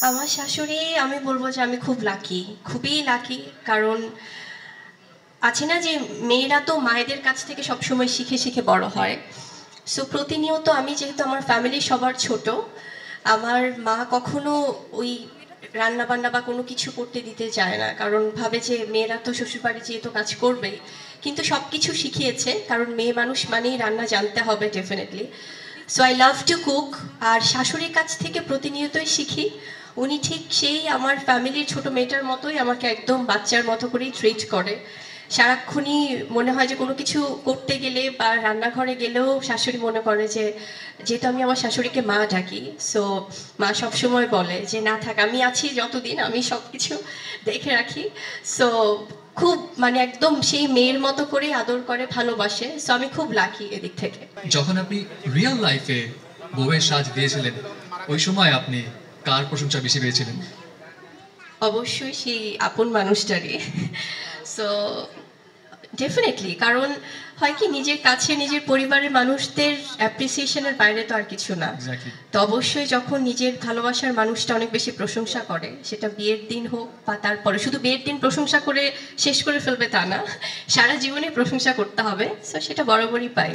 আমার শাশুড়ি আমি বলবো যে আমি খুব লাকি, খুবই লাকি। কারণ আছে না যে মেয়েরা তো মায়েদের কাছ থেকে সবসময় শিখে শিখে বড় হয়। সো প্রতিনিয়ত আমি যেহেতু আমার ফ্যামিলির সবার ছোট, আমার মা কখনো ওই রান্না বান্না বা কোনো কিছু করতে দিতে চায় না, কারণ ভাবে যে মেয়েরা তো শ্বশুরবাড়ি যেয়ে তো কাজ করবেই। কিন্তু সব কিছু শিখিয়েছে, কারণ মেয়ে মানুষ মানেই রান্না জানতে হবে definitely. So I love to cook. আর শাশুড়ির কাছ থেকে প্রতিনিয়তই শিখি। উনি ঠিক সেই আমার ফ্যামিলির ছোট মেয়েটার মতোই আমাকে একদম বাচ্চার মতো করেই ট্রিট করে। সারাক্ষণই মনে হয় যে কোনো কিছু করতে গেলে বা রান্নাঘরে গেলেও শাশুড়ি মনে করে যে, যেহেতু আমি আমার শাশুড়িকে মা ডাকি, সো মা সবসময় বলে যে না থাক, আমি আছি যতদিন আমি সব কিছু দেখে রাখি। সো খুব মানে একদম সেই মেয়ের মতো করেই আদর করে, ভালোবাসে। সো আমি খুব লাকি এদিক থেকে। যখন আপনি রিয়েল লাইফে বউয়ের সাজ দিয়েছিলেন, ওই সময় আপনি কার প্রশংসা বেশি পেয়েছিলেন? অবশ্যই সেই আপন মানুষটারই। সো ডেফিনেটলি, কারণ হয় কি নিজের কাছে নিজের পরিবারের মানুষদের অ্যাপ্রিসিয়েশনের বাইরে তো আর কিছু না। এক্স্যাক্টলি। তো অবশ্যই যখন নিজের ভালোবাসার মানুষটা অনেক বেশি প্রশংসা করে, সেটা বিয়ের দিন হোক বা তারপরে, শুধু বিয়ের দিন প্রশংসা করে শেষ করে ফেলবে তা না, সারা জীবনে প্রশংসা করতে হবে। সো সেটা বরাবরই পাই।